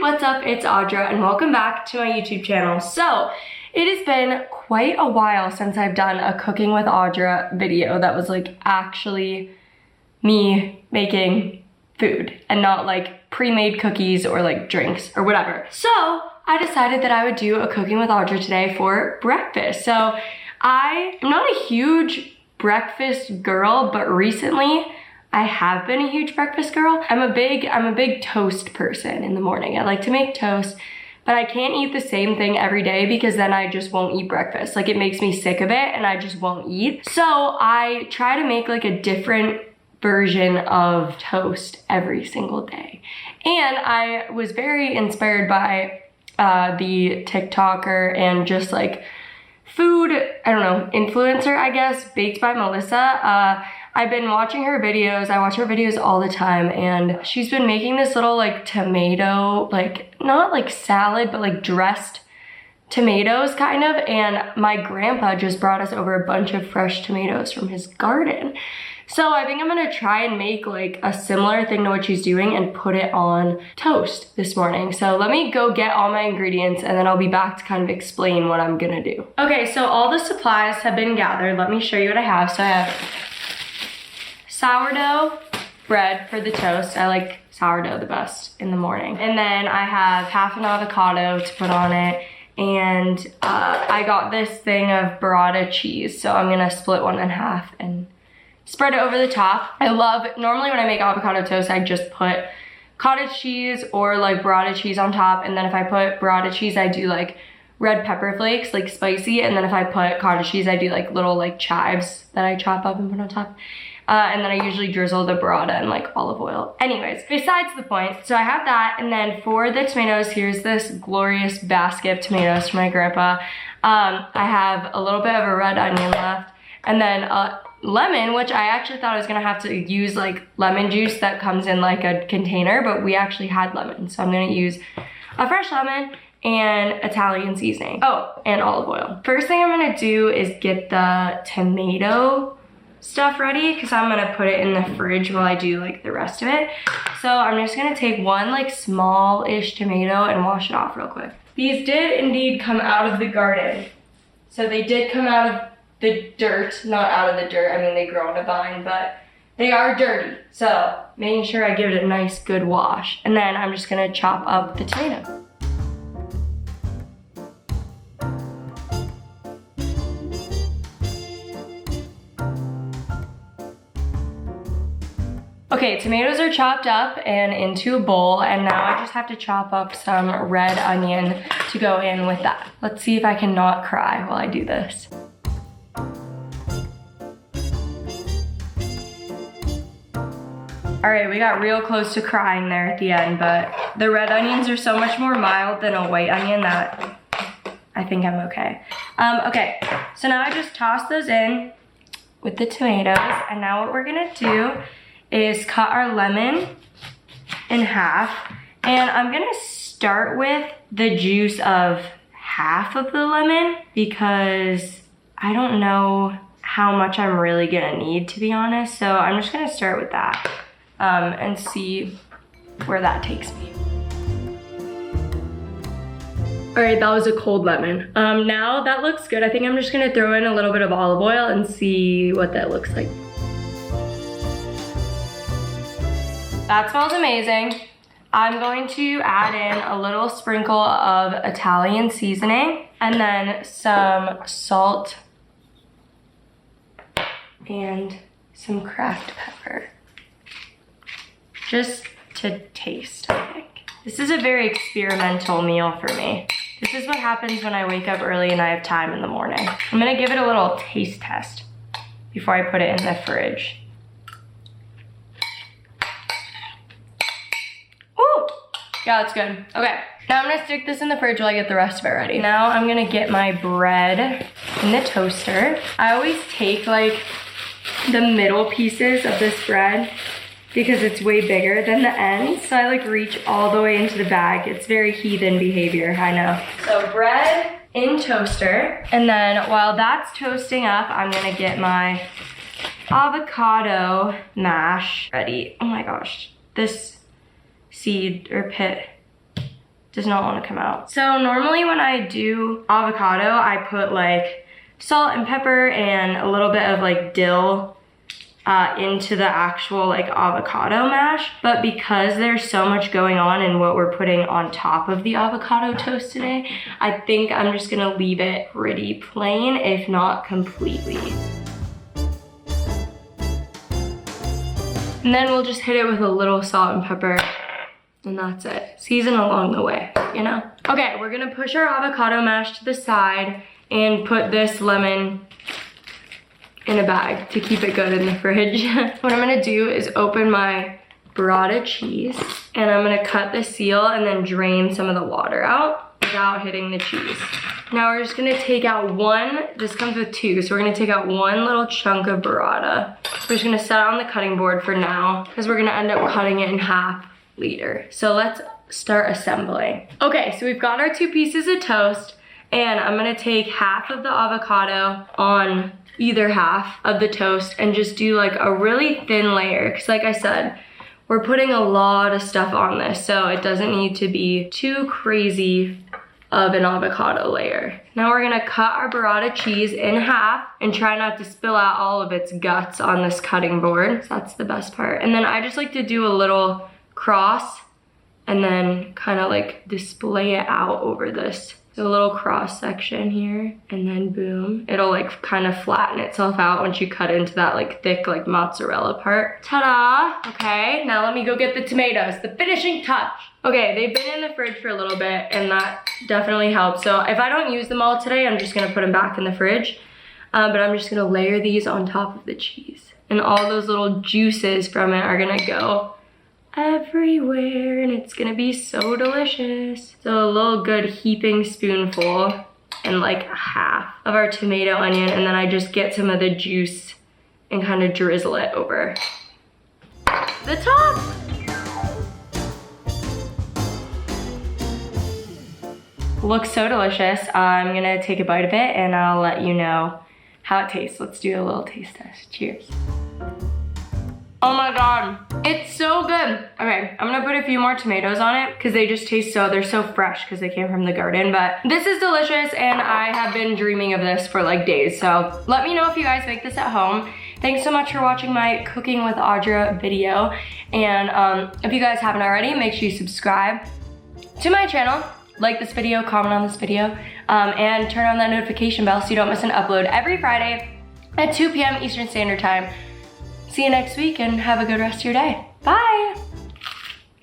what's up? It's Audra and welcome back to my YouTube channel. So, it has been quite a while since I've done a cooking with Audra video that was like actually me making food and not like pre-made cookies or like drinks or whatever. So, I decided that I would do a cooking with Audra today for breakfast. So, I'm not a huge breakfast girl, but recently I have been a huge breakfast girl. I'm a big toast person in the morning. I like to make toast, but I can't eat the same thing every day because then I just won't eat breakfast. Like it makes me sick of it and I just won't eat. So I try to make like a different version of toast every single day. And I was very inspired by the TikToker and just like food, I don't know, influencer, I guess, Baked by Melissa. I've been watching her videos. I watch her videos all the time and she's been making this little like tomato, like not like salad, but like dressed tomatoes kind of. And my grandpa just brought us over a bunch of fresh tomatoes from his garden. So I think I'm gonna try and make like a similar thing to what she's doing and put it on toast this morning. So let me go get all my ingredients and then I'll be back to kind of explain what I'm gonna do. Okay, so all the supplies have been gathered. Let me show you what I have. So I have sourdough bread for the toast. I like sourdough the best in the morning. And then I have half an avocado to put on it. And I got this thing of burrata cheese. So I'm gonna split one in half and spread it over the top. Normally when I make avocado toast, I just put cottage cheese or like burrata cheese on top. And then if I put burrata cheese, I do like red pepper flakes, like spicy. And then if I put cottage cheese, I do like little like chives that I chop up and put on top. And then I usually drizzle the burrata in like olive oil. Anyways, besides the point, so I have that. And then for the tomatoes, here's this glorious basket of tomatoes from my grandpa. I have a little bit of a red onion left. And then lemon, which I actually thought I was gonna have to use like lemon juice that comes in like a container, but we actually had lemon. So I'm gonna use a fresh lemon and Italian seasoning. Oh, and olive oil. First thing I'm gonna do is get the tomato stuff ready because I'm gonna put it in the fridge while I do like the rest of it. So I'm just gonna take one like small-ish tomato and wash it off real quick. These did indeed come out of the garden. So they did come out of the dirt, not out of the dirt. I mean, they grow on a vine, but they are dirty. So making sure I give it a nice good wash. And then I'm just gonna chop up the tomato. Okay, tomatoes are chopped up and into a bowl, and now I just have to chop up some red onion to go in with that. Let's see if I can not cry while I do this. All right, we got real close to crying there at the end, but the red onions are so much more mild than a white onion that I think I'm okay. Okay, so now I just toss those in with the tomatoes, and now what we're gonna do is cut our lemon in half. And I'm gonna start with the juice of half of the lemon because I don't know how much I'm really gonna need, to be honest. So I'm just gonna start with that and see where that takes me. All right, that was a cold lemon. Now that looks good. I think I'm just gonna throw in a little bit of olive oil and see what that looks like. That smells amazing. I'm going to add in a little sprinkle of Italian seasoning and then some salt and some cracked pepper. Just to taste, I think. This is a very experimental meal for me. This is what happens when I wake up early and I have time in the morning. I'm gonna give it a little taste test before I put it in the fridge. Yeah, that's good. Okay, now I'm gonna stick this in the fridge while I get the rest of it ready. Now I'm gonna get my bread in the toaster. I always take like the middle pieces of this bread because it's way bigger than the ends. So I like reach all the way into the bag. It's very heathen behavior, I know. So bread in toaster. And then while that's toasting up, I'm gonna get my avocado mash ready. Oh my gosh, this seed or pit does not want to come out. So normally when I do avocado, I put like salt and pepper and a little bit of like dill into the actual like avocado mash, but because there's so much going on in what we're putting on top of the avocado toast today, I think I'm just gonna leave it pretty plain, if not completely. And then we'll just hit it with a little salt and pepper, and that's it. Season along the way, you know? Okay, we're gonna push our avocado mash to the side and put this lemon in a bag to keep it good in the fridge. What I'm gonna do is open my burrata cheese, and I'm gonna cut the seal and then drain some of the water out without hitting the cheese. Now we're just gonna take out one, this comes with two, so we're gonna take out one little chunk of burrata. We're just gonna set it on the cutting board for now, because we're gonna end up cutting it in half later. So let's start assembling. Okay, so we've got our 2 pieces of toast, and I'm gonna take half of the avocado on either half of the toast and just do like a really thin layer, because like I said, we're putting a lot of stuff on this, so it doesn't need to be too crazy of an avocado layer. Now we're gonna cut our burrata cheese in half and try not to spill out all of its guts on this cutting board. So that's the best part. And then I just like to do a little cross and then kind of like display it out over this. So a little cross section here, and then boom. It'll like kind of flatten itself out once you cut into that like thick like mozzarella part. Ta-da! Okay, now let me go get the tomatoes, the finishing touch. Okay, they've been in the fridge for a little bit, and that definitely helps. So if I don't use them all today, I'm just gonna put them back in the fridge. But I'm just gonna layer these on top of the cheese. And all those little juices from it are gonna go everywhere, and it's gonna be so delicious. So a little good heaping spoonful and like half of our tomato onion, and then I just get some of the juice and kind of drizzle it over the top. Looks so delicious. I'm gonna take a bite of it and I'll let you know how it tastes. Let's do a little taste test. Cheers. Oh my God, it's so good. Okay, I'm gonna put a few more tomatoes on it because they just taste they're so fresh because they came from the garden, but this is delicious and I have been dreaming of this for like days. So let me know if you guys make this at home. Thanks so much for watching my Cooking with Audra video. And if you guys haven't already, make sure you subscribe to my channel, like this video, comment on this video, and turn on that notification bell so you don't miss an upload every Friday at 2 p.m. Eastern Standard Time. See you next week and have a good rest of your day. Bye.